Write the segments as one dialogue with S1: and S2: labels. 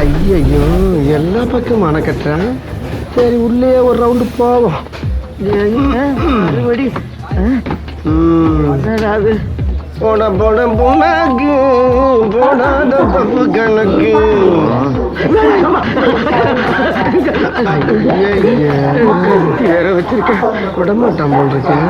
S1: ஐயோ எல்லா பக்கம் அணக்கட்டுறேன். சரி உள்ளே ஒரு ரவுண்டு போவோம். மறுபடி போட போட போனாக்கு போடாத தப்பு கணக்கு. வேற வச்சிருக்க விடமாட்டான் போல் இருக்கேன்.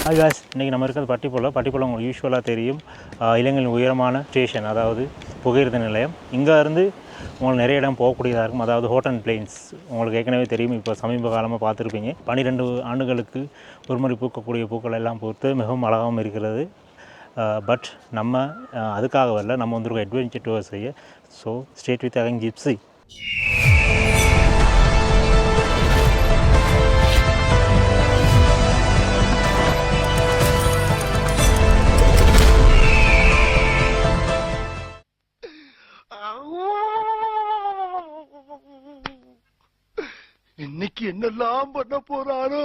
S2: ஹாய் காய்ஸ், இன்றைக்கி நம்ம இருக்கிறது பட்டிப்போல உங்களுக்கு யூஸ்வலாக தெரியும். இலங்கையின் உயரமான ஸ்டேஷன், அதாவது புகையிரத நிலையம். இங்கே இருந்து உங்களுக்கு நிறைய இடம் போகக்கூடியதாக இருக்கும். அதாவது ஹாட் அண்ட் பிளெயின்ஸ் உங்களுக்கு ஏற்கனவே தெரியும். இப்போ சமீப காலமாக பார்த்துருப்பீங்க. 12 ஆண்டுகளுக்கு ஒருமுறை பூக்கக்கூடிய பூக்கள் எல்லாம் பூத்து மிகவும் அழகாகவும் இருக்கிறது. பட் நம்ம அதுக்காக வரல, நம்ம வந்துருக்கோம் அட்வென்ச்சர் டூர் செய்ய. ஸோ ஸ்டேட் வித் அகங் ஜிப்ஸி.
S1: இன்னைக்கு என்னெல்லாம் பண்ண போறாரோ.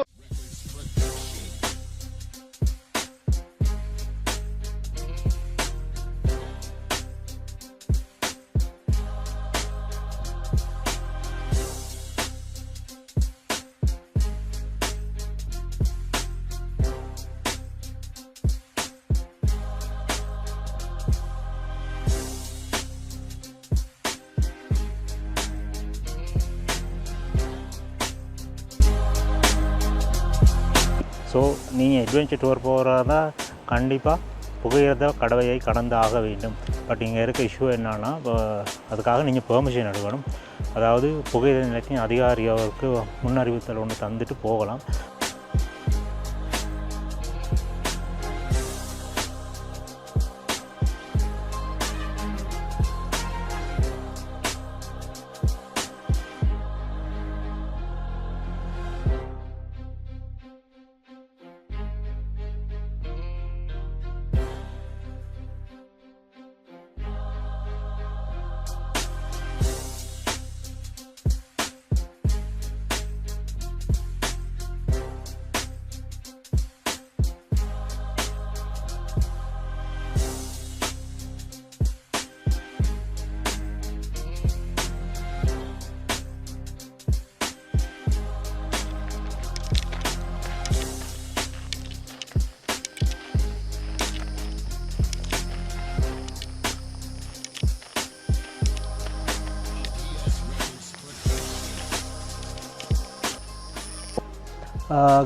S2: ஸோ நீங்கள் அட்வென்ச்சர் டூர் போகிறதா கண்டிப்பாக புகையிரத கடவையை கடந்து ஆக வேண்டும். பட் இங்கே இருக்க இஷ்யூ என்னன்னா, அதுக்காக நீங்கள் பெர்மிஷன் எடுக்கணும். அதாவது புகையிரத நிலையத்தின் அதிகாரிகளுக்கு முன்னறிவித்தல் ஒன்று தந்துட்டு போகலாம்.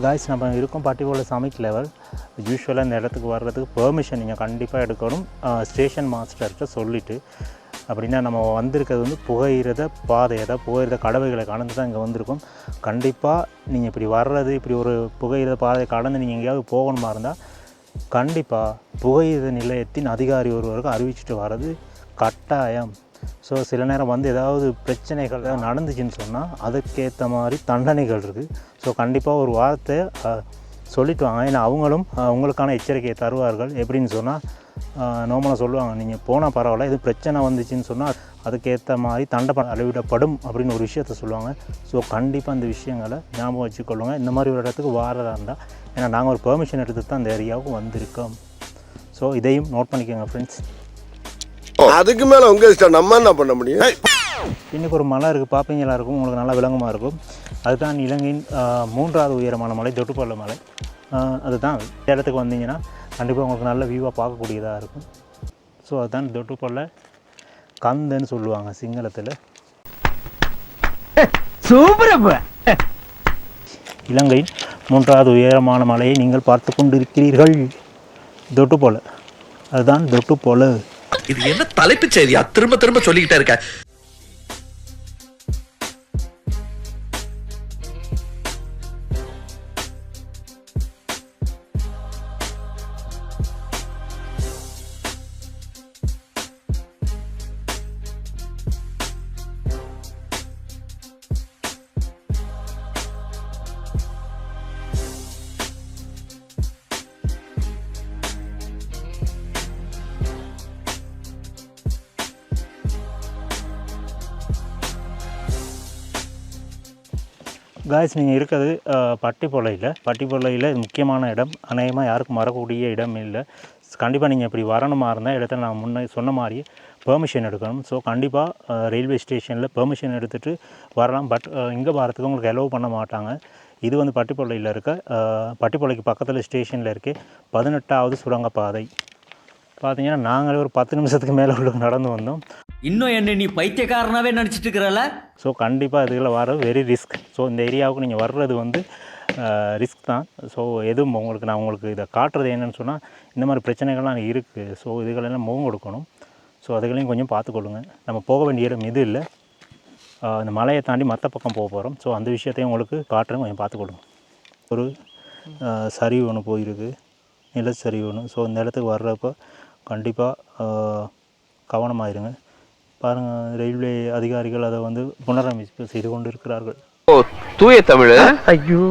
S2: காய்ஸ், நம்ம இருக்கும் பட்டிப்போல சமிட் லெவல். யூஸ்வலாக இந்த இடத்துக்கு வர்றதுக்கு பெர்மிஷன் நீங்கள் கண்டிப்பாக எடுக்கணும், ஸ்டேஷன் மாஸ்டர்கிட்ட சொல்லிவிட்டு. அப்படின்னா நம்ம வந்திருக்கிறது வந்து புகையிரத பாதை, அதாவது புகையிரத கடவைகளை கடந்து தான் இங்கே வந்திருக்கோம். கண்டிப்பாக நீங்கள் இப்படி வர்றது, இப்படி ஒரு புகையிரத பாதையை கடந்து நீங்கள் எங்கேயாவது போகணுமா இருந்தால் கண்டிப்பாக புகையிரத நிலையத்தின் அதிகாரி ஒருவருக்கு அறிவிச்சிட்டு வர்றது கட்டாயம். ஸோ சில நேரம் வந்து ஏதாவது பிரச்சனைகள் நடந்துச்சுன்னு சொன்னால் அதுக்கேற்ற மாதிரி தண்டனைகள் இருக்குது. ஸோ கண்டிப்பாக ஒரு வார்த்தை சொல்லிட்டு வாங்க. ஏன்னா அவங்களும் உங்களுக்கான எச்சரிக்கையை தருவார்கள். எப்படின்னு சொன்னால், நார்மலாக சொல்லுவாங்க, நீங்கள் போனால் பரவாயில்ல, இது பிரச்சனை வந்துச்சுன்னு சொன்னால் அதுக்கேற்ற மாதிரி தண்டனை அளவிடப்படும் அப்படின்னு ஒரு விஷயத்த சொல்லுவாங்க. ஸோ கண்டிப்பாக இந்த விஷயங்களை ஞாபகம் வச்சுக்கொள்ளுங்க இந்த மாதிரி ஒரு இடத்துக்கு வாரதாக இருந்தால். ஏன்னா நாங்கள் ஒரு பெர்மிஷன் எடுத்து தான் இந்த ஏரியாவுக்கு வந்திருக்கோம். ஸோ இதையும் நோட் பண்ணிக்கோங்க ஃப்ரெண்ட்ஸ்.
S3: அதுக்கு மேலே உங்கள் இஷ்டம், நம்ம என்ன பண்ண முடியும்.
S2: இன்றைக்கி ஒரு மலை இருக்குது, பார்ப்பீங்களா இருக்கும், உங்களுக்கு நல்லா விளங்கமாக இருக்கும். அதுதான் இலங்கையின் 3வது உயரமான மலை, தொட்டுப்பள்ள மலை. அதுதான் இந்த இடத்துக்கு வந்தீங்கன்னா கண்டிப்பாக உங்களுக்கு நல்ல வியூவாக பார்க்கக்கூடியதாக இருக்கும். ஸோ அதுதான் தொட்டுப்பள்ள கந்தன்னு சொல்லுவாங்க சிங்களத்தில். இலங்கையின் 3வது உயரமான மலையை நீங்கள் பார்த்து கொண்டிருக்கிறீர்கள், தொட்டுப்பொல. அதுதான் தொட்டுப்பொல.
S4: இது என்ன தலைப்பு செய்தியா திரும்ப திரும்ப சொல்லிக்கிட்டே இருக்க?
S2: காய்ஸ் நீங்கள் இருக்கிறது பட்டிப்பொலையில் முக்கியமான இடம், அநேகமாக யாருக்கும் வரக்கூடிய இடம் இல்லை. கண்டிப்பாக நீங்கள் இப்படி வரணுமா இருந்தால் இடத்துல நான் முன்னே சொன்ன மாதிரியே பெர்மிஷன் எடுக்கணும். ஸோ கண்டிப்பாக ரயில்வே ஸ்டேஷனில் பெர்மிஷன் எடுத்துகிட்டு வரலாம். பட் இங்கே வரத்துக்கு உங்களுக்கு அலோவ் பண்ண மாட்டாங்க. இது வந்து பட்டிப்பொலையில் இருக்க, பட்டிப்பொலைக்கு பக்கத்தில் ஸ்டேஷனில் இருக்க 18வது சுரங்கப்பாதை. பார்த்தீங்கன்னா நாங்களே ஒரு 10 நிமிஷத்துக்கு மேலே உள்ள நடந்து வந்தோம்.
S5: இன்னும் என்ன நீ பைத்தியக்காரனாவே நினச்சிட்டு இருக்கிறல?
S2: ஸோ கண்டிப்பாக இதுகளை வர வெரி ரிஸ்க். ஸோ இந்த ஏரியாவுக்கு நீங்கள் வர்றது வந்து ரிஸ்க் தான். ஸோ எதுவும் நான் உங்களுக்கு இதை காட்டுறது என்னென்னு சொன்னால், இந்த மாதிரி பிரச்சனைகள்லாம் இருக்குது. ஸோ இதுகளெல்லாம் முகம் கொடுக்கணும். ஸோ அதுகளையும் கொஞ்சம் பார்த்துக்கொள்ளுங்க. நம்ம போக வேண்டிய இடம் இது இல்லை, இந்த மலையை தாண்டி மற்ற பக்கம் போக போகிறோம். ஸோ அந்த விஷயத்தையும் உங்களுக்கு காட்டுறேன், கொஞ்சம் பார்த்துக்கொள்ளுங்க. ஒரு சரிவு ஒன்று போயிருக்கு, நிலச்சரிவு ஒன்று. ஸோ இந்த இடத்துக்கு வர்றப்போ கண்டிப்பாக கவனமாயிருங்க. பாருங்கள், ரயில்வே அதிகாரிகள் அதை வந்து புனரமைப்பு செய்து கொண்டு இருக்கிறார்கள்.
S6: ஓ தூய தமிழ்.
S1: ஐயோ,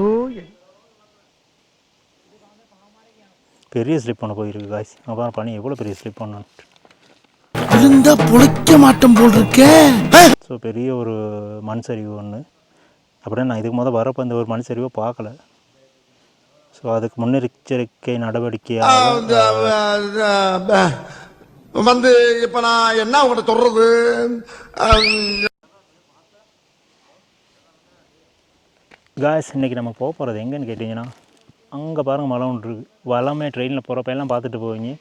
S2: பெரிய ஸ்லிப் ஒன்று போயிருக்கு காய்ஸ். அப்புறம் பனி எவ்வளோ பெரிய ஸ்லிப் ஒன்று
S7: இருந்தா பொழைக்க மாட்டோம் போல் இருக்கே.
S2: ஸோ பெரிய ஒரு மண் சரிவு ஒன்று. அப்படியே நான் இதுக்கு முதல் வரப்போ இந்த ஒரு மண் சரிவை பார்க்கல. ஸோ அதுக்கு முன்னெச்சரிக்கை நடவடிக்கையாக
S3: வந்து இப்ப நான் என்ன உங்கள்கிட்ட சொல்றது,
S2: காய்ஸ் இன்றைக்கி நம்ம போக போகிறது எங்கேன்னு கேட்டிங்கன்னா, அங்கே பாருங்கள் மலை ஒன்று இருக்குது. வளமே ட்ரெயினில் போகிறப்ப எல்லாம் பார்த்துட்டு போவீங்க.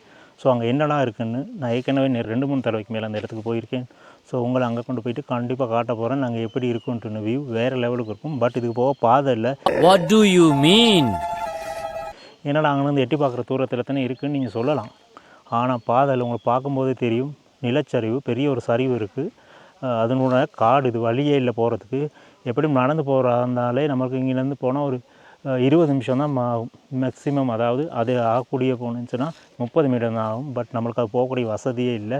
S2: ஸோ அங்கே என்னடா இருக்குதுன்னு நான் ஏற்கனவே 2-3 தடவைக்கு மேலே அந்த இடத்துக்கு போயிருக்கேன். ஸோ உங்களை அங்கே கொண்டு போயிட்டு கண்டிப்பாக காட்ட போகிறேன். நாங்கள் எப்படி இருக்குன்ட்டு வியூ வேறு லெவலுக்கு இருக்கும். பட் இதுக்கு போக பாதை இல்லை.
S5: What do you mean?
S2: என்னடா அங்கேருந்து எட்டி பார்க்குற தூரத்தில் தானே இருக்குதுன்னு நீங்கள் சொல்லலாம். ஆனால் பாதையில் உங்களுக்கு பார்க்கும்போதே தெரியும், நிலச்சரிவு, பெரிய ஒரு சரிவு இருக்குது. அதனோட காடு, இது வழியே இல்லை போகிறதுக்கு. எப்படியும் நடந்து போகிறதாலே நம்மளுக்கு இங்கேருந்து போனால் ஒரு 20 நிமிஷம் தான் ஆகும் மேக்ஸிமம். அதாவது அது ஆகக்கூடிய போணுச்சுன்னா 30 மீட்டர் தான் ஆகும். பட் நம்மளுக்கு அது போகக்கூடிய வசதியே இல்லை.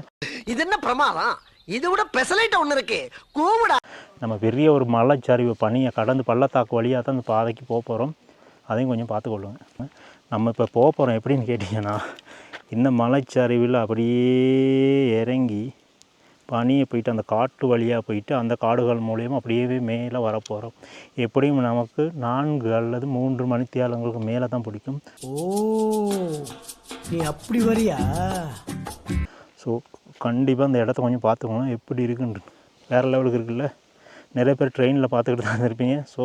S7: இது என்ன பிரமாதம்? இது விட பெசலைட் ஒன்று இருக்கு, கூவுடா.
S2: நம்ம பெரிய ஒரு மலைச்சரிவு பனியை கடந்து பள்ளத்தாக்கு வழியாக தான் அந்த பாதைக்கு போக போகிறோம். அதையும் கொஞ்சம் பார்த்துக்கொள்ளுங்க. நம்ம இப்போ போக போகிறோம் எப்படின்னு கேட்டிங்கன்னா, இந்த மலைச்சரிவில் அப்படியே இறங்கி பனியை போயிட்டு அந்த காட்டு வழியாக போயிட்டு அந்த காடுகள் மூலியமாக அப்படியே மேலே வரப்போகிறோம். எப்படியும் நமக்கு 4 அல்லது 3 மணித்தியாலங்களுக்கு மேலே தான் பிடிக்கும்.
S7: ஓ, நீ அப்படி வரியா?
S2: ஸோ கண்டிப்பாக அந்த இடத்த கொஞ்சம் பார்த்துக்கணும் எப்படி இருக்குன்னு. வேறு லெவலுக்கு இருக்குல்ல. நிறைய பேர் ட்ரெயினில் பார்த்துக்கிட்டு தான் இருப்பீங்க. ஸோ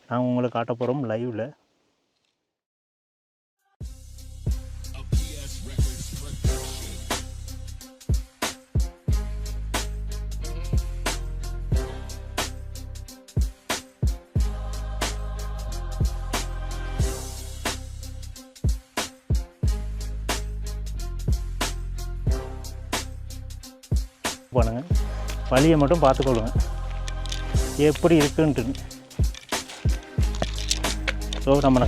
S2: நாங்கள் உங்களை காட்ட போகிறோம் லைவில். பண்ணுங்க, வழியை மட்டும் பார்த்துக்கொள்ளுங்க எப்படி இருக்குன்ட்டு. ஸோ நம்ம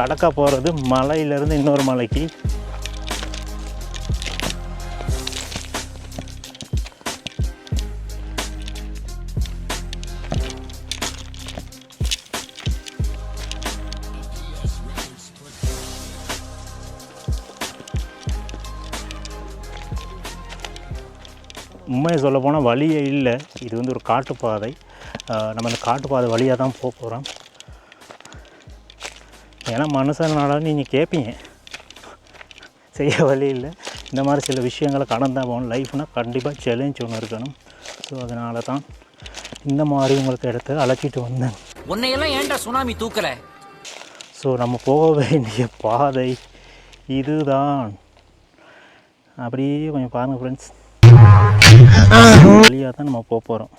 S2: கடக்க போகிறது மலையிலேருந்து இன்னொரு மலைக்கு. உண்மையை சொல்ல போனால் வழியே இல்லை. இது வந்து ஒரு காட்டுப்பாதை. நம்ம அந்த காட்டுப்பாதை வழியாக தான் போக போகிறோம். ஏன்னா மனுஷனால நீங்கள் கேட்பீங்க, செய்ய வழி இல்லை. இந்த மாதிரி சில விஷயங்களை கடந்தால் போகணும். லைஃப்னால் கண்டிப்பாக சேலஞ்ச் ஒன்று இருக்கணும். ஸோ அதனால தான் இந்த மாதிரி உங்களுக்கு இடத்த அழைச்சிட்டு வந்தேன்.
S5: உன்னையெல்லாம் ஏன்டா சுனாமி தூக்கல?
S2: ஸோ நம்ம போக வேண்டிய பாதை இதுதான். அப்படியே கொஞ்சம் பாருங்கள் ஃப்ரெண்ட்ஸ், வழியாக தான் நம்ம போக போகிறோம்.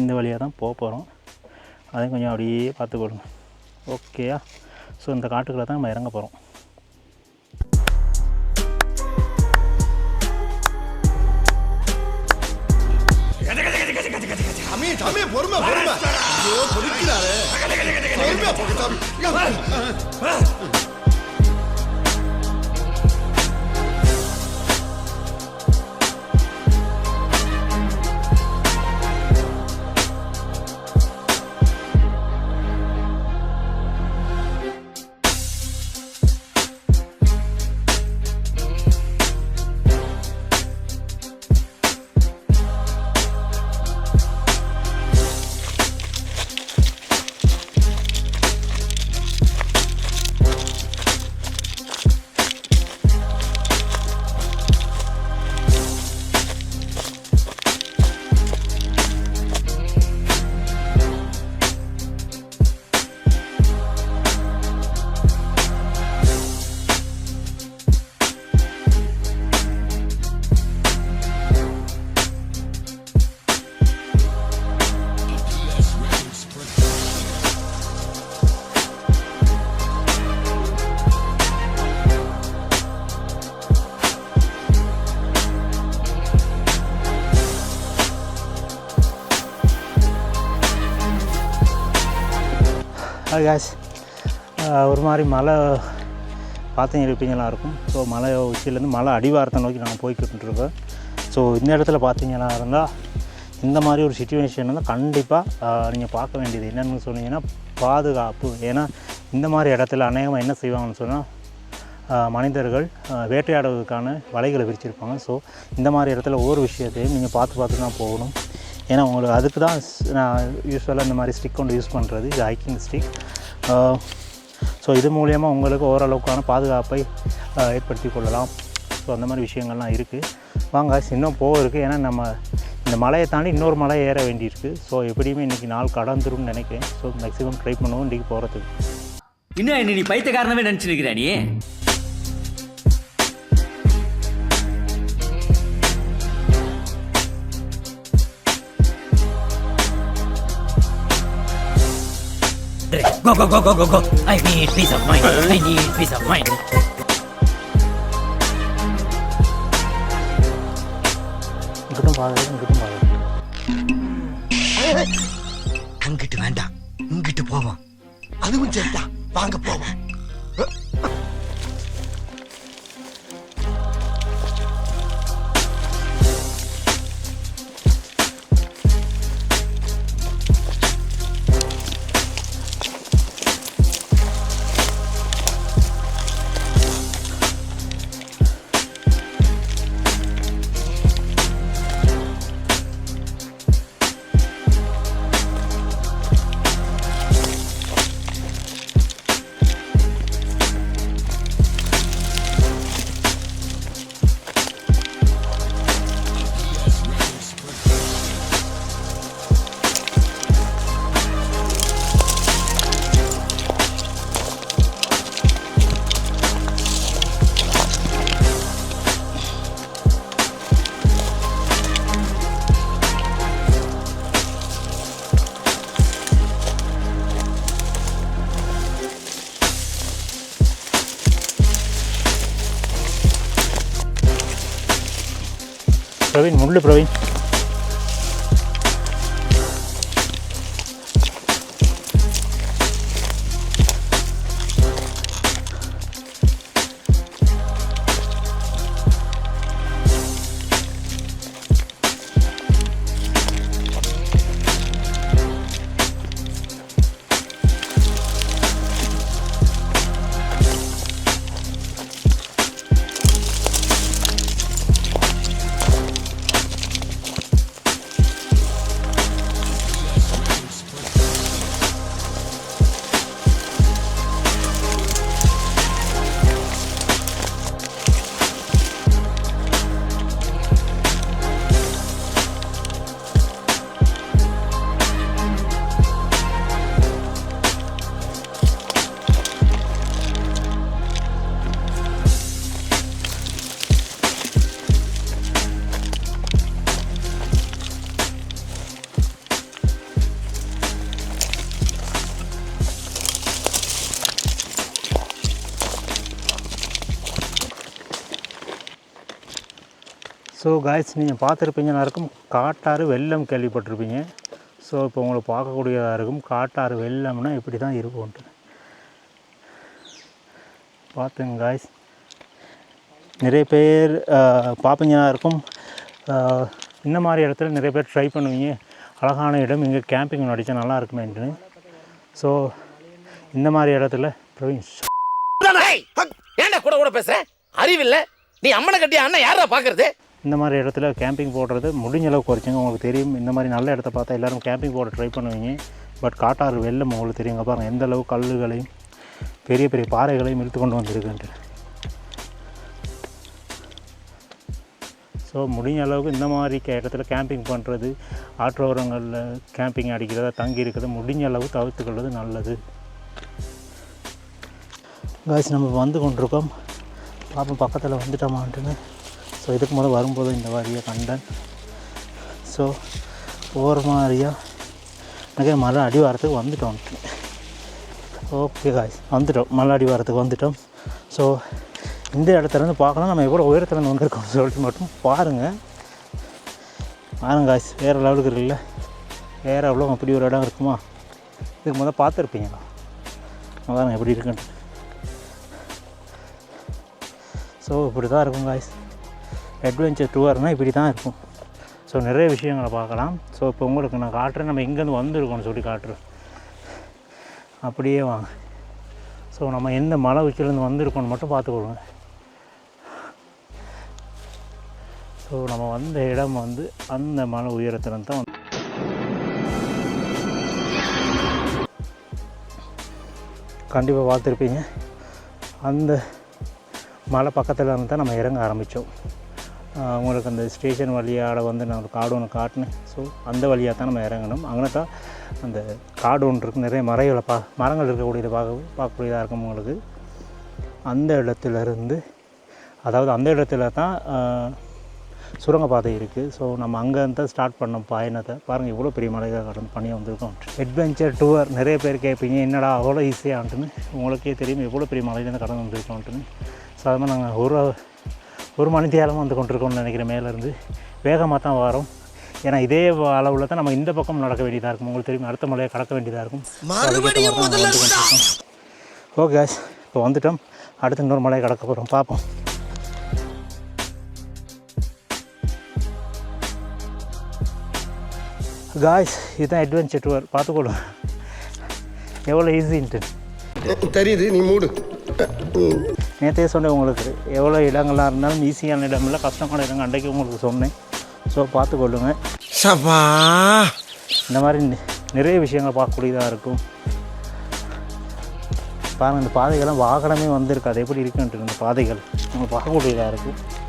S2: இந்த வழியாக தான் போக போகிறோம். அதையும் கொஞ்சம் அப்படியே பார்த்துக்கொடுங்க. ஓகேயா? ஸோ இந்த காட்டுக்குள்ளே தான் நம்ம இறங்க போகிறோம்.
S3: பொறுமை
S2: கேஸ் ஒரு மாதிரி மலை பார்த்தீங்க இருப்பீங்களா இருக்கும். ஸோ மலை உச்சியிலேருந்து மலை அடிவாரத்தை நோக்கி நாங்கள் போய்கிட்டு இருக்கோம். ஸோ இந்த இடத்துல பார்த்தீங்கன்னா இருந்தால் இந்த மாதிரி ஒரு சுச்சுவேஷன் வந்து கண்டிப்பாக நீங்கள் பார்க்க வேண்டியது என்னென்னு சொன்னீங்கன்னா பாதுகாப்பு. ஏன்னா இந்த மாதிரி இடத்துல அநேகமாக என்ன செய்வாங்கன்னு சொன்னால் மனிதர்கள் வேட்டையாடுவதற்கான வலைகளை விரிச்சிருப்பாங்க. ஸோ இந்த மாதிரி இடத்துல ஒவ்வொரு விஷயத்தையும் நீங்கள் பார்த்து தான் போகணும். ஏன்னா உங்களுக்கு அதுக்கு தான் நான் யூஸ்வலாக இந்த மாதிரி ஸ்டிக் கொண்டு யூஸ் பண்ணுறது, இது ஹைக்கிங் ஸ்டிக். ஸோ இது மூலயமா உங்களுக்கு ஓரளவுக்கான பாதுகாப்பை ஏற்படுத்தி கொள்ளலாம். ஸோ அந்த மாதிரி விஷயங்கள்லாம் இருக்குது. வாங்க இன்னும் இருக்குது. ஏன்னா நம்ம இந்த மலையை தாண்டி இன்னொரு மலை ஏற வேண்டியிருக்கு. ஸோ எப்படியுமே இன்றைக்கி நாள் கடந்துரும்னு நினைக்கிறேன். ஸோ மேக்ஸிமம் ட்ரை பண்ணுவோம் இன்றைக்கி போகிறதுக்கு.
S5: இன்னும் என்ன நீ பைத்தியக்காரனவே நினச்சிருக்கிற நீ? Go. I need peace of mind.
S2: இங்கிட்டும் பாருங்க.
S7: அங்கிட்டு வேண்டாம், இங்கிட்டு போவோம். அதுவும் சரிதா, வாங்க போவோம்.
S2: பிரவீன் ஸோ காய்ஸ் நீங்கள் பார்த்துருப்பீங்கன்னா இருக்கும் காட்டாறு வெள்ளம் கேள்விப்பட்டிருப்பீங்க. ஸோ இப்போ உங்களை பார்க்கக்கூடியதாக இருக்கும் காட்டாறு வெள்ளம்னா இப்படி தான் இருக்கும்ன்ட்டு பார்த்துங்க காய்ஸ். நிறைய பேர் பார்ப்பீங்கன்னா இருக்கும் இந்த மாதிரி இடத்துல நிறைய பேர் ட்ரை பண்ணுவீங்க. அழகான இடம் இங்கே கேம்பிங் அடித்தா நல்லா இருக்குமேன்ட்டு. ஸோ இந்த மாதிரி இடத்துல
S6: ஏன்டா கூட பேசுகிறேன், அறிவில்லை நீ அம்மனை கட்டி அண்ணன் யாரா பார்க்குறது?
S2: இந்த மாதிரி இடத்துல கேம்பிங் போடுறது முடிஞ்ச அளவுக்கு குறைச்சிங்க. உங்களுக்கு தெரியும் இந்த மாதிரி நல்ல இடத்த பார்த்தா எல்லோரும் கேம்பிங் போட ட்ரை பண்ணுவீங்க. பட் காட்டாறு வெள்ளம் உங்களுக்கு தெரியுங்க பாருங்கள் எந்த அளவு கல்லுகளையும் பெரிய பெரிய பாறைகளையும் இழுத்து கொண்டு வந்திருக்குன்ட்டு. ஸோ முடிஞ்ச அளவுக்கு இந்த மாதிரி இடத்துல கேம்பிங் பண்ணுறது, ஆற்றோரங்களில் கேம்பிங் அடிக்கிறதா தங்கி இருக்கிறத முடிஞ்ச அளவு தவிர்த்துக்கொள்வது நல்லது. காய்ஸ் நம்ம வந்து கொண்டிருக்கோம், பாப்போம் பக்கத்தில் வந்துட்டோமான்ட்டுன்னு. ஸோ இதுக்கு முதல் வரும்போது இந்த வழியை கண்டேன். ஸோ ஒவ்வொரு மாதிரியாக எனக்கு மலை அடிவாரத்துக்கு வந்துட்டோம். ஓகே காய்ஸ் வந்துட்டோம், மலை அடிவாரத்துக்கு வந்துட்டோம். ஸோ இந்த இடத்துலேருந்து பார்க்கலாம் நம்ம எவ்வளோ உயரத்துலேருந்து வந்திருக்கோம்னு சொல்லிட்டு மட்டும் பாருங்கள். காய்ஸ் வேறு லெவலுக்கு இருக்குல்ல, வேறு எவ்வளோ அப்படி ஒரு இடம் இருக்குமா? இதுக்கு முதல் பார்த்துருப்பீங்களா? அதான் எப்படி இருக்குன்னு. ஸோ இப்படி தான் இருக்கும் காய்ஸ். அட்வென்ச்சர் டூர்னால் இப்படி தான் இருக்கும். ஸோ நிறைய விஷயங்களை பார்க்கலாம். ஸோ இப்போ உங்களுக்கு நான் காட்டுறேன், நம்ம எங்கேருந்து வந்திருக்கோம்னு சொல்லி காட்டுறேன். அப்படியே வாங்க. ஸோ நம்ம எந்த மலை உச்சிலேருந்து வந்திருக்கோன்னு மட்டும் பார்த்துக்கொள்ளுங்க. ஸோ நம்ம வந்த இடம் வந்து அந்த மலை உயரத்தில் தான் கண்டிப்பாக பார்த்துருப்பீங்க. அந்த மலை பக்கத்தில் இருந்து தான் நம்ம இறங்க ஆரம்பித்தோம். உங்களுக்கு அந்த ஸ்டேஷன் வழியால் வந்து நான் ஒரு காடு ஒன்று காட்டினேன். ஸோ அந்த வழியாக தான் நம்ம இறங்கணும். அங்கே தான் அந்த காடு ஒன்று இருக்குது, நிறைய மரங்கள் இருக்கக்கூடியது பார்க்கக்கூடியதாக இருக்கும் உங்களுக்கு. அந்த இடத்துலேருந்து, அதாவது அந்த இடத்துல தான் சுரங்கப்பாதை இருக்குது. ஸோ நம்ம அங்கேருந்து தான் ஸ்டார்ட் பண்ணோம் பயணத்தை. பாருங்கள் இவ்வளோ பெரிய மலையாக கடந்து பண்ணி வந்திருக்கோம். அட்வென்ச்சர் டூர் நிறைய பேர் கேட்பீங்க, என்னடா அவ்வளோ ஈஸியாகட்டுன்னு. உங்களுக்கே தெரியும் எவ்வளோ பெரிய மலையிலேருந்து கடந்து வந்திருக்கோன்ட்டுன்னு. ஸோ அது மாதிரி நாங்கள் ஒரு மணி நேரமாக வந்து கொண்டிருக்கோம்னு நினைக்கிறேன். மேலேருந்து வேகமாக தான் வரோம். ஏன்னா இதே அளவில் தான் நம்ம இந்த பக்கம் நடக்க வேண்டியதாக இருக்கும். உங்களுக்கு தெரியும், அடுத்த மலையை கடக்க வேண்டியதாக இருக்கும். ஓகே காய்ஸ், இப்போ வந்துட்டோம். அடுத்து இன்னொரு மலையை கடக்க போகிறோம், பார்ப்போம். காய்ஸ் இதுதான் அட்வென்ச்சர் டூர், பார்த்துக்கொள்ளும் எவ்வளோ ஈஸின்ட்டு
S3: தெரியுது. நீ மூடு.
S2: நேற்றே சொன்னேன் உங்களுக்கு, எவ்வளோ இடங்களாக இருந்தாலும் ஈஸியான இடம் இல்லை, கஷ்டமான இடங்கள் அன்றைக்கு உங்களுக்கு சொன்னேன். ஸோ பார்த்துக்கொள்ளுங்க. இந்த மாதிரி நிறைய விஷயங்கள் பார்க்கக்கூடியதாக இருக்கும். பாருங்கள், இந்த பாதைகள்லாம் வாகனமே வந்திருக்கு. அது எப்படி இருக்குன்ட்டு இந்த பாதைகள் நம்ம பார்க்கக்கூடியதாக இருக்குது.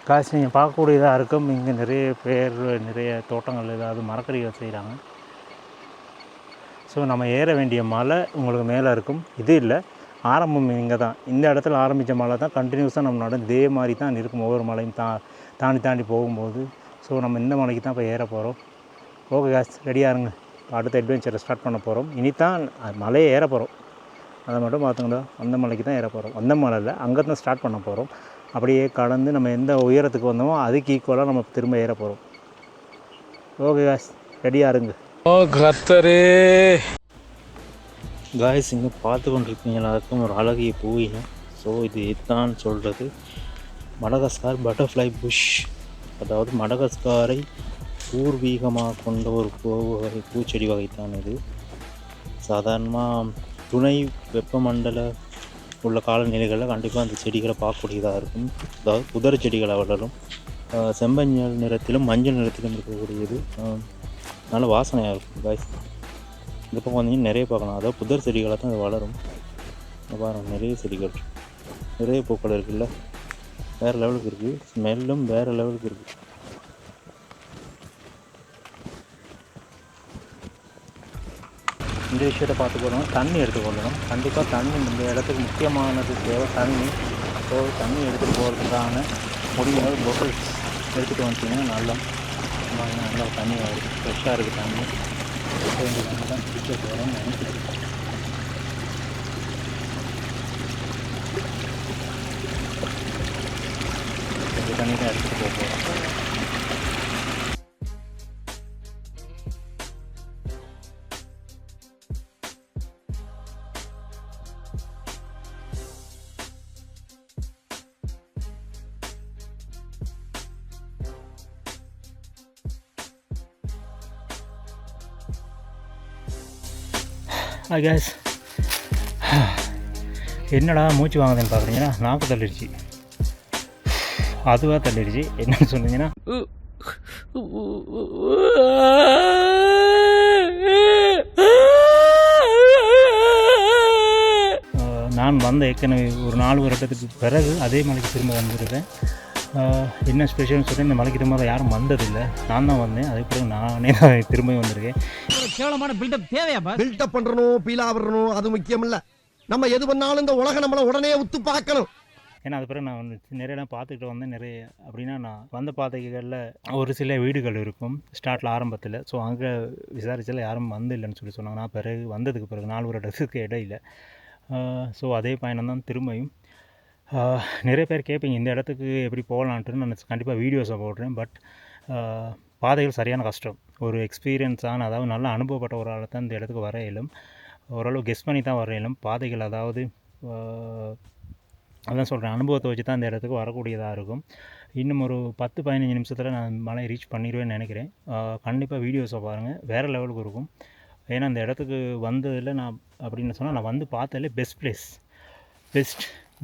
S2: காசு நீங்கள் பார்க்கக்கூடியதாக இருக்கும். இங்கே நிறைய பேர் நிறைய தோட்டங்கள் ஏதாவது மரக்கறிகள் செய்கிறாங்க. ஸோ நம்ம ஏற வேண்டிய மலை உங்களுக்கு மேலே இருக்கும். இது இல்லை, ஆரம்பம் இங்கே தான். இந்த இடத்துல ஆரம்பித்த மலை தான் கண்டினியூஸாக நம்ம நடந்து இதே மாதிரி தான் இருக்கும். ஒவ்வொரு மலையும் தாண்டி போகும்போது. ஸோ நம்ம இந்த மலைக்கு தான் இப்போ ஏற போகிறோம். ஓகே காசு, ரெடியாக இருங்க. அடுத்த அட்வென்ச்சரை ஸ்டார்ட் பண்ண போகிறோம். இனித்தான் மலையை ஏற போகிறோம். அதை மட்டும் பார்த்துங்களா, அந்த மலைக்கு தான் ஏற போகிறோம். அந்த மலையில் அங்கே தான் ஸ்டார்ட் பண்ண போகிறோம். அப்படியே கடந்து நம்ம எந்த உயரத்துக்கு வந்தோமோ அதுக்கு ஈக்குவலாக நம்ம திரும்ப ஏற போகிறோம். ஓகே காய்ஸ், ரெடியாக இருங்க.
S8: ஓ கர்த்தரே
S2: காய்ஸ், இங்கே பார்த்து கொண்டிருக்கீங்க எல்லாருக்கும் ஒரு அழகிய பூவினம். ஸோ இது இதுதான் சொல்கிறது மடகாஸ்கார் பட்டர்ஃப்ளை புஷ். அதாவது மடகாஸ்காரை பூர்வீகமாக கொண்ட ஒரு பூச்செடி வகைத்தான் இது. சாதாரணமாக துணை வெப்பமண்டல உள்ள காலநிலைகளில் கண்டிப்பாக அந்த செடிகளை பார்க்கக்கூடியதாக இருக்கும். அதாவது புதர் செடிகளை வளரும். செம்பஞ்சள் நிறத்திலும் மஞ்சள் நிறத்திலும் இருக்கக்கூடியது. நல்ல வாசனையாக இருக்கும் காய்ஸ். இந்த பக்கம் வந்தீங்கன்னா நிறைய பார்க்கலாம். அதாவது புதர் செடிகளாக தான் அது வளரும். பாருங்கள், நிறைய செடிகள், நிறைய பூக்கள் இருக்குல்ல, வேறு லெவலுக்கு இருக்குது. ஸ்மெல்லும் வேறு லெவலுக்கு இருக்குது. இந்த விஷயத்தை பார்த்துக்கொள்ளணும். தண்ணி எடுத்துக்கொள்ளணும். கண்டிப்பாக தண்ணி இந்த இடத்துக்கு முக்கியமானது தேவை, தண்ணி. ஸோ தண்ணி எடுத்துகிட்டு போகிறதுக்கான முடிஞ்ச பொட்டில்ஸ் எடுத்துகிட்டு வந்துட்டிங்கன்னா நல்லா தண்ணி வருது. ஃப்ரெஷ்ஷாக இருக்குது தண்ணி. இந்த தண்ணி தான் குடிக்க போகிறோம்னு நினைக்கிறேன். இந்த தண்ணி தான் எடுத்துகிட்டு போகிறோம். கேஸ் என்னடா மூச்சு வாங்குதுன்னு பார்க்குறீங்கன்னா நாக்கு தள்ளிடுச்சு, அதுவாக தள்ளிடுச்சு. என்னன்னு சொன்னீங்கன்னா நான் வந்த ஏற்கனவே ஒரு 4 வருடத்துக்கு பிறகு அதே மலைக்கு திரும்ப வந்திருக்கேன். என்ன ஸ்பெஷல்னு சொல்லி இந்த மலைக்கு திரும்ப யாரும் வந்ததில்லை, நான் தான் வந்தேன். அதுக்கு பிறகு நானே தான் திரும்ப வந்திருக்கேன்.
S5: கேவலமான பில்டப் தேவையா பாஸ்?
S7: பில்டப் பண்றணும், பீலா வரணும், அது முக்கியம் இல்ல. நம்ம எது பண்ணாலும் இந்த உலகம் நம்மள உடனே உத்து பார்க்கணும்.
S2: ஏன்னா அது பிறகு நான் நிறைய பார்த்துக்கிட்டு வந்தேன். நிறைய அப்படின்னா நான் வந்த பாதைகளில் ஒரு சில வீடுகள் இருக்கும் ஸ்டார்ட்டில் ஆரம்பத்தில். ஸோ அங்கே விசாரிச்சால யாரும் இல்லைன்னு சொல்லி சொன்னாங்க. நான் பிறகு வந்ததுக்கு பிறகு 4 வருடத்துக்கு இடையில. ஸோ அதே பயணம் தான் திரும்பியும். நிறைய பேர் கேட்பீங்க இந்த இடத்துக்கு எப்படி போகலான்ட்டு. நான் கண்டிப்பாக வீடியோஸை போடுறேன். பட் பாதைகள் சரியான கஷ்டம். ஒரு எக்ஸ்பீரியன்ஸான, அதாவது நல்லா அனுபவப்பட்ட ஒரு ஆளை தான் இந்த இடத்துக்கு வர இயலும். ஓரளவு கெஸ் பண்ணி தான் வர இயலும். பாதைகள் அதாவது அதான் சொல்கிறேன், அனுபவத்தை வச்சு தான் இந்த இடத்துக்கு வரக்கூடியதாக இருக்கும். இன்னும் ஒரு 10-15 நிமிஷத்தில் நான் மலை ரீச் பண்ணிடுவேன்னு நினைக்கிறேன். கண்டிப்பாக வீடியோஸை பாருங்கள், வேறு லெவலுக்கு இருக்கும். ஏன்னா இந்த இடத்துக்கு வந்ததில் நான் அப்படின்னு சொன்னால் நான் வந்து பார்த்ததில் best place,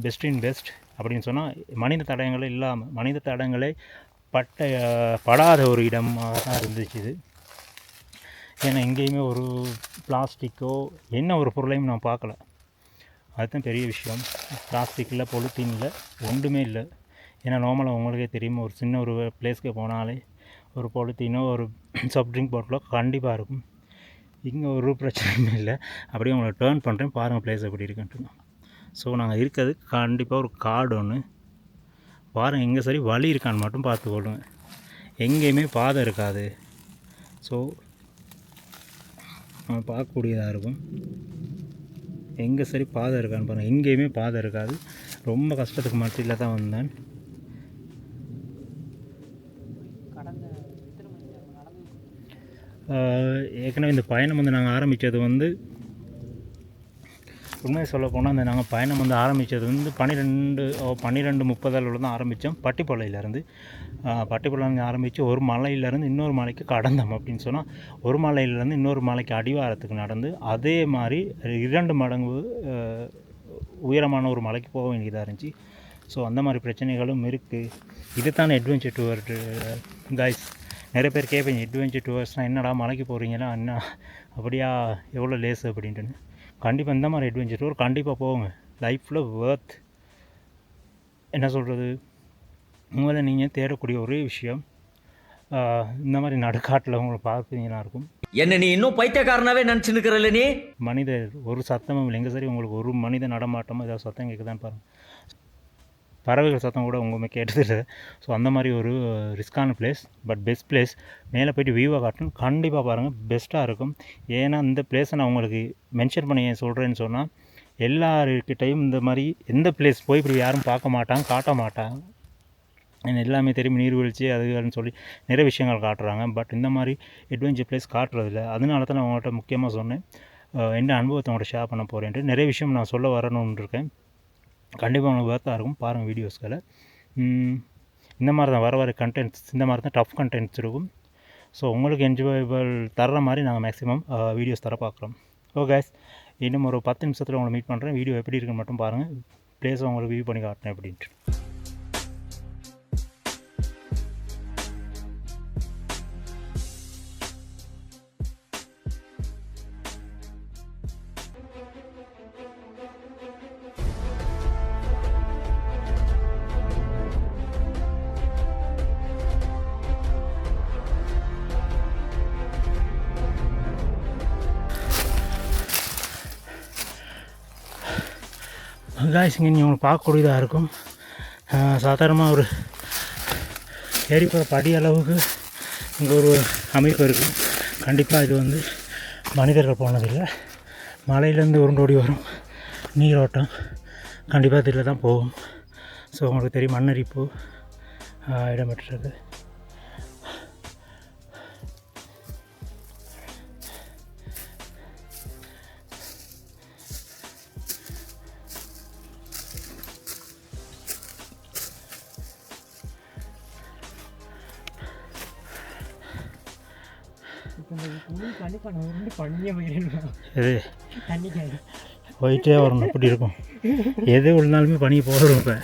S2: best in best அப்படின்னு சொன்னால் மனித தடயங்களே இல்லாமல், மனித தடயங்களே படாத ஒரு இடமாக தான் இருந்துச்சு இது. ஏன்னா எங்கேயுமே ஒரு பிளாஸ்டிக்கோ என்ன ஒரு பொருளையும் நான் பார்க்கல. அதுதான் பெரிய விஷயம். பிளாஸ்டிக்கில் பொலித்தீனில் ஒன்றுமே இல்லை. ஏன்னா நார்மலாக உங்களுக்கே தெரியும், ஒரு சின்ன ஒரு பிளேஸ்க்கு போனாலே ஒரு பொலித்தீனோ ஒரு சாஃப்ட் ட்ரிங்க் பாட்டிலோ கண்டிப்பாக இருக்கும். இங்கே ஒரு பிரச்சனையுமே இல்லை. அப்படியே உங்களை டேர்ன் பண்ணுறேன், பாருங்கள் பிளேஸ் எப்படி இருக்குன்ட்டு. ஸோ நாங்கள் இருக்கிறது கண்டிப்பாக ஒரு காடு ஒன்று பாருங்கள். எங்கே சரி வழி இருக்கான்னு மட்டும் பார்த்துக்கொள்ளுங்க. எங்கேயுமே பாதை இருக்காது. ஸோ நம்ம பார்க்கக்கூடியதாக இருக்கும். எங்கே சரி பாதை இருக்கான்னு பாருங்கள், எங்கேயுமே பாதை இருக்காது. ரொம்ப கஷ்டத்துக்கு மத்தியில் தான் வந்தேன். ஏற்கனவே இந்த பயணம் வந்து நாங்கள் ஆரம்பித்தது வந்து உண்மையை சொல்ல போனால் அந்த நாங்கள் பயணம் வந்து ஆரம்பித்தது வந்து 12:30 தான் ஆரம்பித்தோம். பட்டிப்பாளையிலேருந்து ஆரம்பித்து ஒரு மலையிலேருந்து இன்னொரு மலைக்கு கடந்தோம். அப்படின்னு சொன்னால் ஒரு மலையிலேருந்து இன்னொரு மலைக்கு அடிவாரத்துக்கு நடந்து அதே மாதிரி 2 மடங்கு உயரமான ஒரு மலைக்கு போக வேண்டியதாக இருந்துச்சு. ஸோ அந்த மாதிரி பிரச்சனைகளும் இருக்குது. இது தானே அட்வென்ச்சர் டூர் கைஸ். நிறைய பேர் கேட்பீங்க அட்வென்ச்சர் டூர்ஸ்னால் என்னடா மலைக்கு போகிறீங்களா, என்ன அப்படியா, எவ்வளோ லேஸு அப்படின்ட்டுன்னு. கண்டிப்பாக இந்த மாதிரி அட்வென்ச்சர் டூர் கண்டிப்பாக போங்க. லைஃப்பில் வர்த். என்ன சொல்கிறது, உங்களை நீங்கள் தேடக்கூடிய ஒரே விஷயம் இந்த மாதிரி நடுக்காட்டில் உங்களை பார்ப்பீங்கன்னா இருக்கும்.
S5: என்ன நீ இன்னும் பைத்தியக்காரனாவே நினைச்சு நிக்கிறல்ல நீ?
S2: மனிதர் ஒரு சத்தமும் இல்லை. எங்கே சரி உங்களுக்கு ஒரு மனித நடமாட்டமோ ஏதாவது சத்தம் கேட்குதான்னு பாருங்கள். பறவைகள் சத்தம் கூட உங்களுமே கேட்டதில்லை. ஸோ அந்த மாதிரி ஒரு ரிஸ்கான பிளேஸ், பட் பெஸ்ட் பிளேஸ். மேலே போய்ட்டு வியூவை காட்டணும், கண்டிப்பாக பாருங்கள், பெஸ்ட்டாக இருக்கும். ஏன்னா இந்த பிளேஸை நான் உங்களுக்கு மென்ஷன் பண்ணி சொல்கிறேன்னு சொன்னால் எல்லாருக்கிட்டையும் இந்த மாதிரி எந்த பிளேஸ் போய் இப்படி யாரும் பார்க்க மாட்டாங்க, காட்ட மாட்டாங்க. எல்லாமே தெரியும், நீர்வீழ்ச்சி அதுன்னு சொல்லி நிறைய விஷயங்கள் காட்டுறாங்க. பட் இந்த மாதிரி அட்வென்ச்சர் பிளேஸ் காட்டுறதில்ல. அதனால தான் நான் உங்கள்கிட்ட முக்கியமாக சொன்னேன், என்ன அனுபவத்தை உங்கள்கிட்ட ஷேர் பண்ண போகிறேன்ட்டு. நிறைய விஷயம் நான் சொல்ல வரணும்னு இருக்கேன். கண்டிப்பாக உங்களுக்கு ஒர்த்தாக இருக்கும், பாருங்கள் வீடியோஸ்களை. இந்த மாதிரி தான் வர கண்டென்ட்ஸ், இந்த மாதிரி தான் டஃப் கண்டென்ட்ஸ் இருக்கும். ஸோ உங்களுக்கு என்ஜாயபிள் தர்ற மாதிரி நாங்கள் மேக்ஸிமம் வீடியோஸ் தர பார்க்குறோம். ஓ கைஸ், இன்னும் ஒரு 10 நிமிஷத்தில் உங்களை மீட் பண்ணுறேன். வீடியோ எப்படி இருக்குன்னு மட்டும் பாருங்கள், ப்ளேஸை உங்களுக்கு வியூ பண்ணி காட்டுறேன் அப்படின்ட்டு. காய்ஸ், இங்கே நீங்கள் உங்களுக்கு பார்க்கக்கூடியதாக இருக்கும். சாதாரணமாக ஒரு ஏரிப்போகிற படி அளவுக்கு இங்கே ஒரு அமைப்பு இருக்குது. கண்டிப்பாக இது வந்து மனிதர்கள் போனதில்லை. மலையிலேருந்து உருண்டோடி வரும் நீரோட்டம் கண்டிப்பாக இதில் தான் போகும். ஸோ உங்களுக்கு தெரியும், மண்ணரிப்பு இடம்பெற்றிருக்கு. இது போயிட்டே வரணும், அப்படி இருக்கும். எது உள்ளாலுமே பனி போகிறோம். இப்போ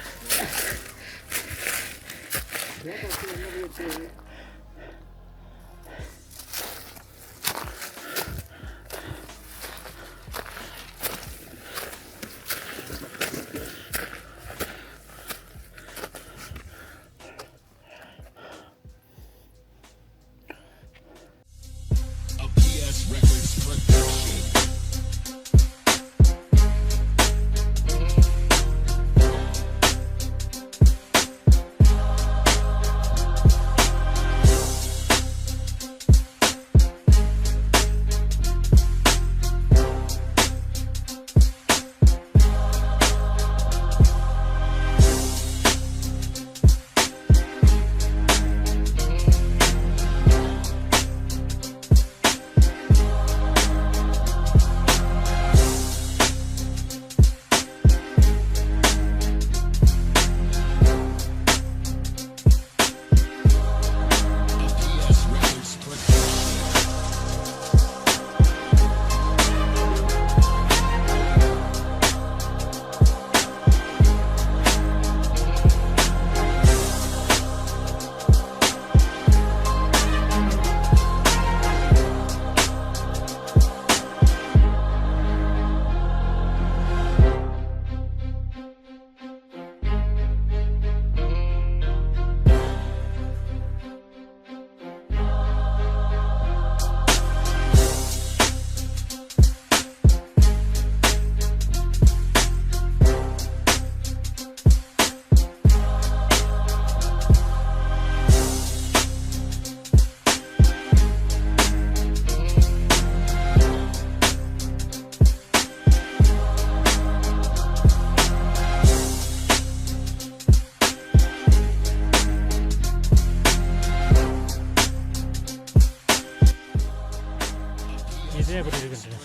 S2: இதே எப்படி இருக்குன்ட்டு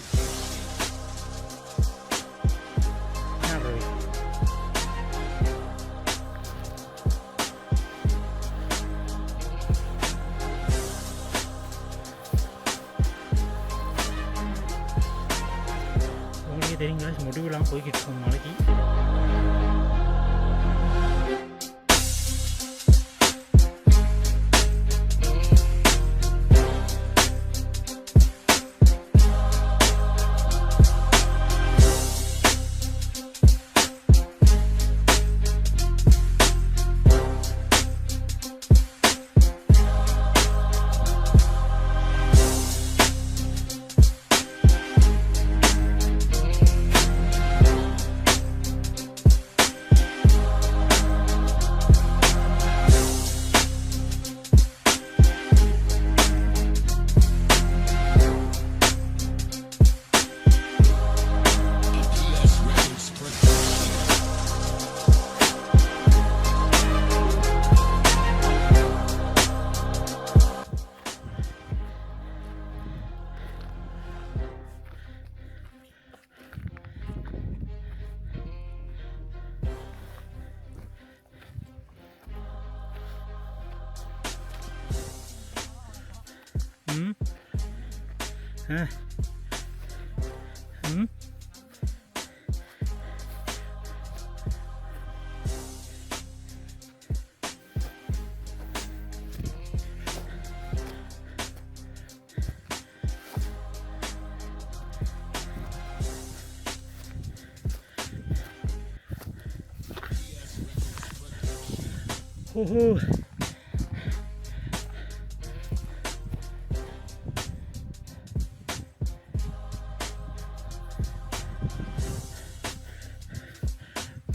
S2: உங்களுக்கே தெரியுங்க, முடிவுலாம் போய்கிட்டு இருக்கோம் நாளைக்கு.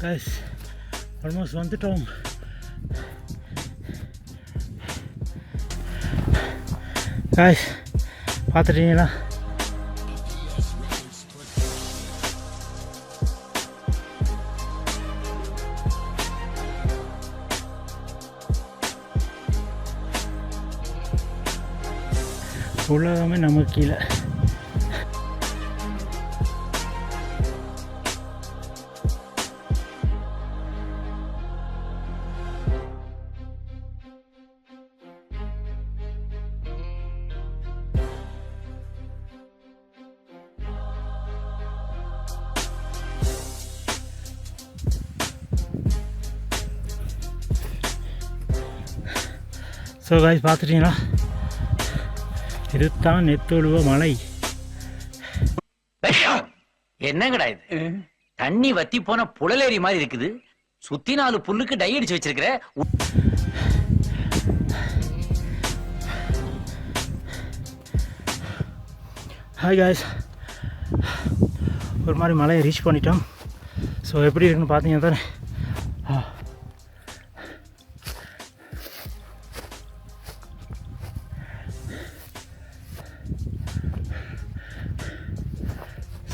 S2: Guys, almost வந்துட்டோம். Guys, பார்த்துட்டீங்களா? உலகமே நமக்கு கீழே. ஸோ காய்ஸ் பார்த்துட்டீங்களா, இதுதான் நெத்தொழுவ மலை.
S5: என்னங்கடா இது? தண்ணி வத்தி போன புழலேரி மாதிரி இருக்குது. சுத்தி 4 புல்லுக்கு டை அடிச்சு வச்சிருக்கிற.
S2: ஹாய் காய்ஸ், ஒரு மாதிரி மலையை ரீச் பண்ணிட்டோம். ஸோ எப்படி இருக்குன்னு பார்த்தீங்க தானே.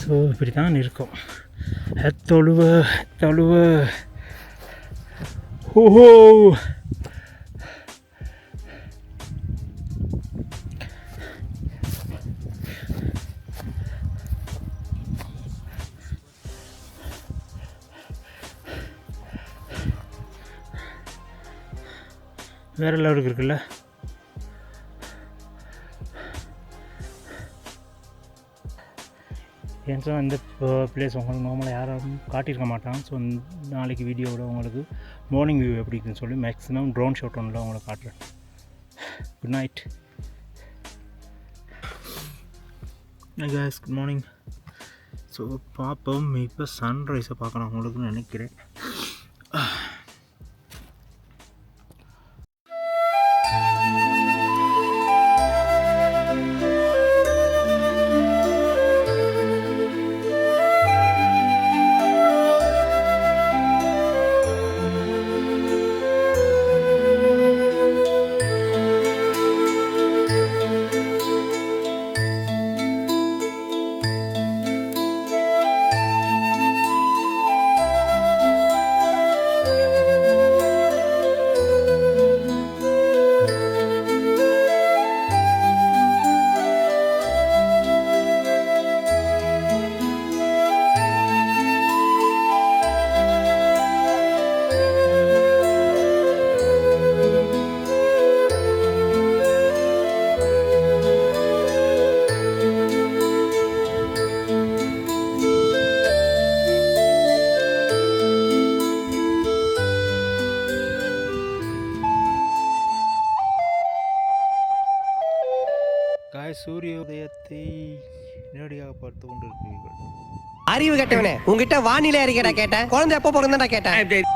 S2: ஸோ இப்படி தான் இருக்கும். தொழுவ ஓஹோ. வேறு லெவலுக்கு இருக்குல்ல. ஏன்னா இந்த பிளேஸ் உங்களுக்கு நார்மலாக யாரும் காட்டியிருக்க மாட்டாங்க. ஸோ நாளைக்கு வீடியோவில் உங்களுக்கு மார்னிங் வியூ எப்படி இருக்குன்னு சொல்லி மேக்ஸிமம் ட்ரோன் ஷாட் ஒன்றில் உங்களுக்கு காட்டுறேன். Good night guys, good morning. So பார்ப்போம், இப்போ சன்ரைஸை பார்க்கலாம் உங்களுக்குன்னு நினைக்கிறேன். சூரிய உதயத்தை நேரடியாக பார்த்து கொண்டு இருக்கிறீர்கள்.
S6: அறிவு கட்டவனே, உங்ககிட்ட வானிலை அறிக்கைடா கேட்டேன். குழந்தை எப்போ பிறந்தா கேட்டேன்.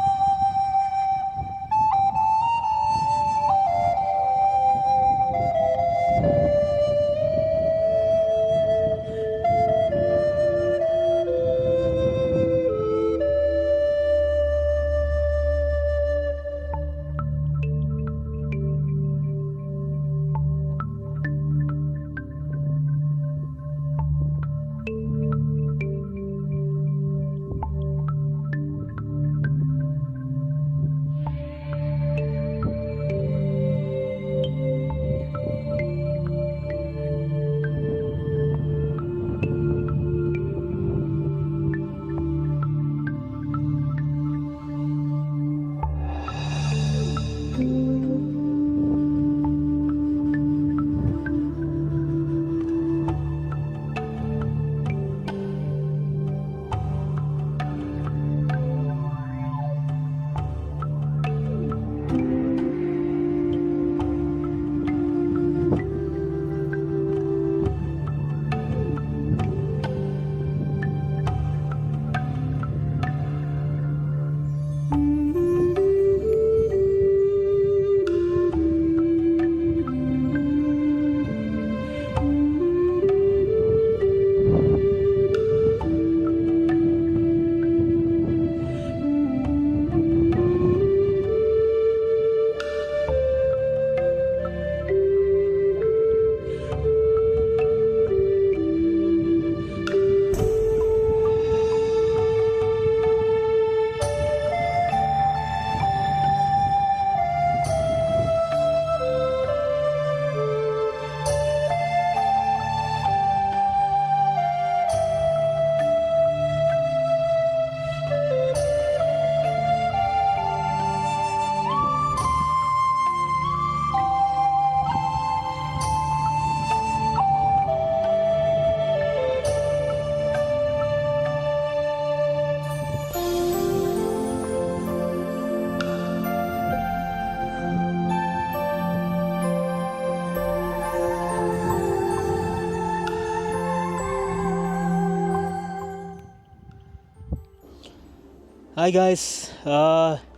S2: ஹாய் காய்ஸ்,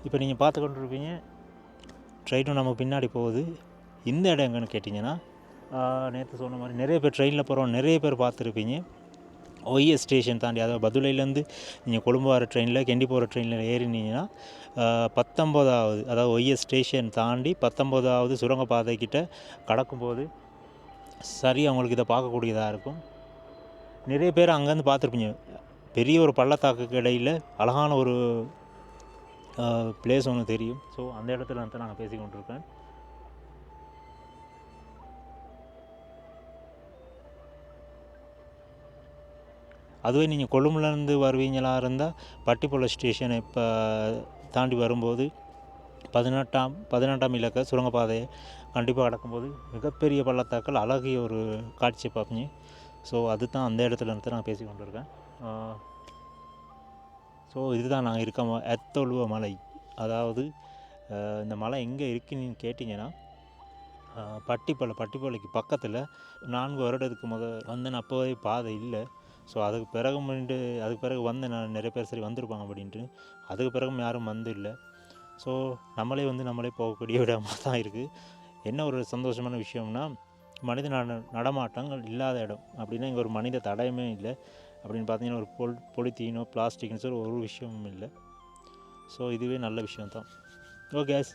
S2: இப்போ நீங்கள் பார்த்து கொண்டு இருப்பீங்க ட்ரெயினும் நம்ம பின்னாடி போகுது. இந்த இடம் எங்கன்னு கேட்டிங்கன்னா, நேற்று சொன்ன மாதிரி நிறைய பேர் ட்ரெயினில் போகிறோம், நிறைய பேர் பார்த்துருப்பீங்க. ஒய்எஸ் ஸ்டேஷன் தாண்டி, அதாவது பதுளையிலேருந்து நீங்கள் கொழும்பு வர ட்ரெயினில் கெண்டி போகிற ட்ரெயினில் ஏறினீங்கன்னா 19வது, அதாவது ஒய்எஸ் ஸ்டேஷன் தாண்டி 19வது சுரங்கப்பாதைக்கிட்ட கடக்கும்போது சரி அவங்களுக்கு இதை பார்க்கக்கூடியதாக இருக்கும். நிறைய பேர் அங்கேருந்து பார்த்துருப்பீங்க. பெரிய ஒரு பள்ளத்தாக்குக்கு இடையில் அழகான ஒரு பிளேஸ் ஒன்று தெரியும். ஸோ அந்த இடத்துல வந்து நாங்கள் பேசி கொண்டிருக்கேன். அதுவே நீங்கள் கொழும்புலேருந்து வருவீங்களா இருந்தால் பட்டிப்பொல ஸ்டேஷனை இப்போ தாண்டி வரும்போது 18ஆம் இலக்க சுரங்கப்பாதையை கண்டிப்பாக கடக்கும்போது மிகப்பெரிய பள்ளத்தாக்கள் அழகிய ஒரு காட்சியை பார்ப்பீங்க. ஸோ அதுதான் அந்த இடத்துல இருந்து நான் பேசி கொண்டிருக்கேன். ஸோ இதுதான் நாங்கள் இருக்க எத்தொழுவ மலை. அதாவது இந்த மலை எங்கே இருக்குன்னு கேட்டிங்கன்னா, பட்டிப்பொலைக்கு பக்கத்தில் 4 வருடத்துக்கு வந்தேன். அப்போவே பாதை இல்லை. ஸோ அதுக்கு பிறகு வந்து நான் நிறைய பேர் சரி வந்திருப்பாங்க அப்படின்ட்டு. அதுக்கு பிறகும் யாரும் வந்து இல்லை. ஸோ நம்மளே போகக்கூடிய இடமாக தான் இருக்குது. என்ன ஒரு சந்தோஷமான விஷயம்னா, மனித நடமாட்டங்கள் இல்லாத இடம் அப்படின்னா இங்கே ஒரு மனித தடயமே இல்லை. அப்படின்னு பார்த்தீங்கன்னா ஒரு பொலித்தீனோ பிளாஸ்டிக்னு சொல்லி ஒரு விஷயமும் இல்லை. ஸோ இதுவே நல்ல விஷயம்தான். ஓகே கேஸ்,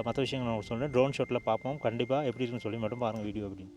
S2: மற்ற விஷயங்கள் நான் சொல்கிறேன். ட்ரோன் ஷாட்டில் பார்ப்போம். கண்டிப்பாக எப்படி இருக்குன்னு சொல்லி மட்டும் பாருங்கள் வீடியோ அப்படின்னு.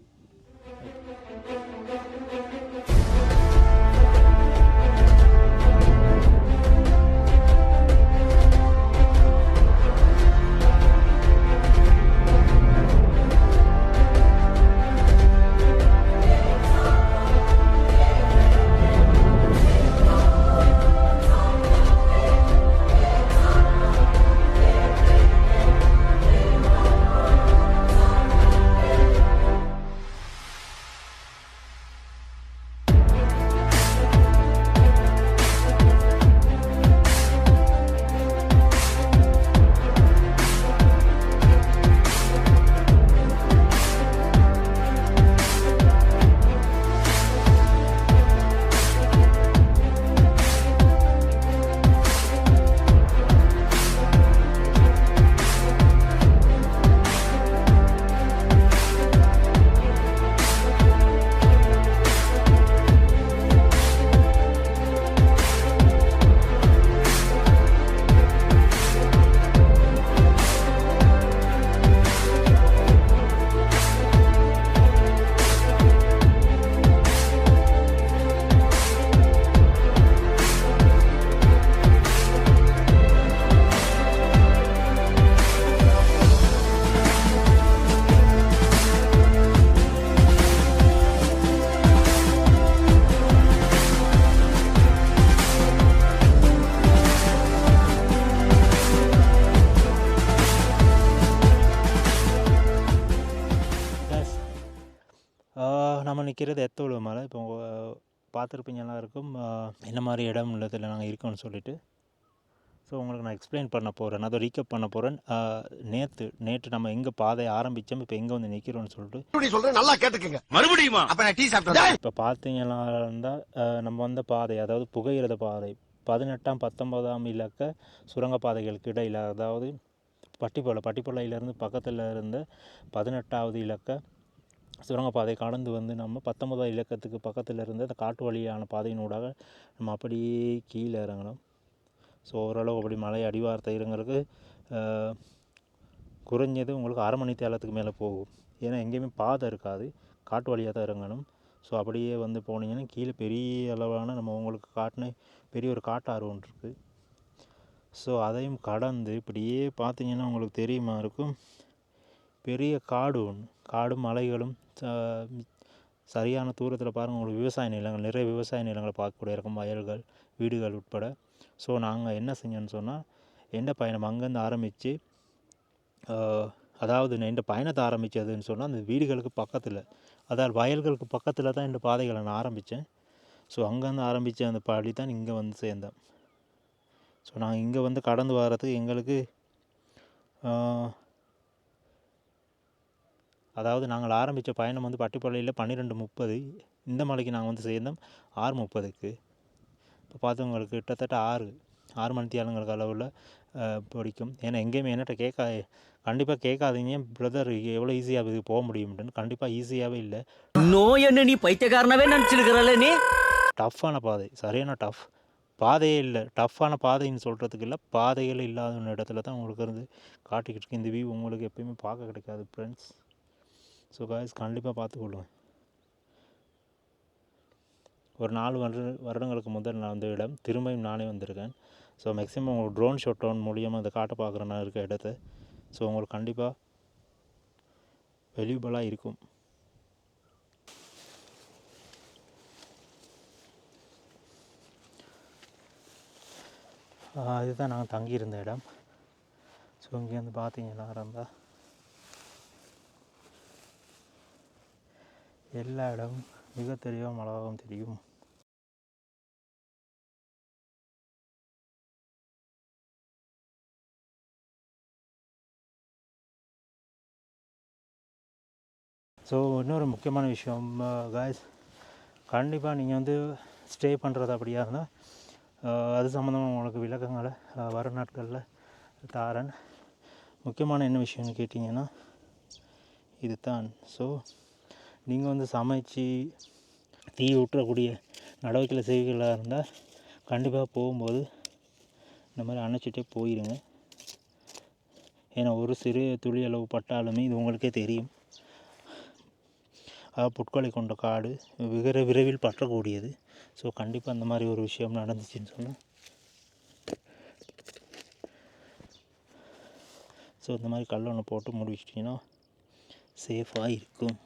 S2: நம்ம நிற்கிறது எத்தொழுவ மலை. இப்போ பார்த்துருப்பீங்கலாம் இருக்கும் என்ன மாதிரி இடம் உள்ளதில் நாங்கள் இருக்கோம்னு சொல்லிட்டு. ஸோ உங்களுக்கு நான் எக்ஸ்பிளைன் பண்ண போகிறேன், அதை ரீகப் பண்ண போகிறேன். நேற்று நம்ம எங்கே பாதையை ஆரம்பித்தோம், இப்போ எங்கே வந்து நிற்கிறோம்னு சொல்லிட்டு
S7: சொல்றேன். நல்லா கேட்டுக்கங்க. மறுபடியுமா? அப்ப நான் டீ சாப்பிட்டேன்.
S2: இப்போ பார்த்தீங்கன்னா இருந்தால் நம்ம வந்த பாதை, அதாவது புகையிரத பாதை 18ஆம் 19ஆம் இலக்க சுரங்கப்பாதைகளுக்கு இடையில், அதாவது பட்டிப்பொலையிலேருந்து பக்கத்தில் இருந்த 18வது இலக்க சுரங்கப்பாதை கடந்து வந்து நம்ம 19வது இலக்கத்துக்கு பக்கத்தில் இருந்த அந்த காட்டு வழியான பாதையினூடாக நம்ம அப்படியே கீழே இறங்கணும். ஸோ ஓரளவு அப்படி மலை அடிவாரத்தை இறங்குறதுக்கு குறைஞ்சது உங்களுக்கு 1/2 மணி நேரத்துக்கு மேலே போகும். ஏன்னா எங்கேயுமே பாதை இருக்காது, காட்டு வழியாக தான் இறங்கணும். ஸோ அப்படியே வந்து போனீங்கன்னா கீழே பெரிய அளவான நம்ம உங்களுக்கு காட்டின பெரிய ஒரு காட்டாறு ஒன்று இருக்குது. ஸோ அதையும் கடந்து இப்படியே பார்த்தீங்கன்னா உங்களுக்கு தெரியுமா இருக்கும், பெரிய காடும் மலைகளும் சரியான தூரத்தில் பாருங்கள். உங்களுக்கு விவசாய நிலங்கள், நிறைய விவசாய நிலங்களை பார்க்கக்கூடிய இருக்கும், வயல்கள், வீடுகள் உட்பட. ஸோ நாங்கள் என்ன செஞ்சோன்னு சொன்னால், எந்த பயணம் அங்கேருந்து ஆரம்பித்து, அதாவது இந்த பயணத்தை ஆரம்பித்ததுன்னு சொன்னால் அந்த வீடுகளுக்கு பக்கத்தில், அதாவது வயல்களுக்கு பக்கத்தில் தான் இந்த பாதைகளை நான் ஆரம்பித்தேன். ஸோ அங்கேருந்து ஆரம்பித்த அந்த பாடி தான் இங்கே வந்து சேர்ந்தேன். ஸோ நாங்கள் இங்கே வந்து கடந்து வர்றதுக்கு எங்களுக்கு அதாவது நாங்கள் ஆரம்பித்த பயணம் வந்து பட்டிப்பொலையில் 12:30. இந்த மலைக்கு நாங்கள் வந்து சேர்ந்தோம் 6:30க்கு. இப்போ பார்த்தவங்களுக்கு கிட்டத்தட்ட 6 மணித்தியாலங்களுக்கு அளவில் பிடிக்கும். ஏன்னா எங்கேயுமே என்னட்ட கண்டிப்பாக கேட்காதீங்க பிரதர் எவ்வளோ ஈஸியாக இது போக முடியும்னு. கண்டிப்பாக ஈஸியாகவே இல்லை.
S5: நோய் என்ன நீ பைத்தியக்காரனவே நினச்சிருக்கிறல்ல நீ.
S2: டஃப்பான பாதை, சரியான டஃப் பாதையே இல்லை. டஃப்பான பாதைன்னு சொல்கிறதுக்கு இல்லை, பாதைகள் இல்லாத ஒரு இடத்துல தான் உங்களுக்கு இருந்து காட்டிக்கிட்டு இருக்கு. இந்த வியூ உங்களுக்கு எப்போயுமே பார்க்க கிடைக்காது ஃப்ரெண்ட்ஸ். ஸோ காய்ஸ் கண்டிப்பாக பார்த்துக்கொள்ளுவேன். ஒரு 4 வருடங்களுக்கு முதல் நான் வந்த இடம் திரும்பியும் நானே வந்திருக்கேன். ஸோ மேக்ஸிமம் உங்களுக்கு ட்ரோன் ஷாட் டவுன் மூலியமாக இந்த காட்ட பார்க்குறேன்னா இருக்க இடத்த. ஸோ உங்களுக்கு கண்டிப்பாக வேல்யூபலாக இருக்கும். இதுதான் நாங்கள் தங்கியிருந்த இடம். ஸோ இங்கே வந்து பார்த்தீங்கன்னா இருந்தால் எல்லா இடமும் மிக தெளிவாக மழகாகவும் தெரியும். ஸோ இன்னொரு முக்கியமான விஷயம் காய்ஸ், கண்டிப்பாக நீங்கள் வந்து ஸ்டே பண்ணுறது அப்படியா இருந்தால் அது சம்மந்தமாக உங்களுக்கு விளக்கங்களை வர நாட்களில் தாரேன். முக்கியமான என்ன விஷயம்னு கேட்டிங்கன்னா இது தான். ஸோ நீங்கள் வந்து சமைச்சு தீ ஊற்றக்கூடிய நடவடிக்கையில் செய்வீர்களாக இருந்தால் கண்டிப்பாக போகும்போது இந்த மாதிரி அணைச்சிட்டே போயிடுங்க. ஏன்னா ஒரு சிறு துளி அளவு பட்டாலுமே இது உங்களுக்கே தெரியும். புட்களை கொண்ட காடு விரைவில் பற்றக்கூடியது. ஸோ கண்டிப்பாக அந்த மாதிரி ஒரு விஷயம் நடந்துச்சுன்னு சொன்னால் ஸோ இந்த மாதிரி கல் ஒன்று போட்டு மூடி வச்சிட்டிங்கன்னா சேஃபாக இருக்கும்.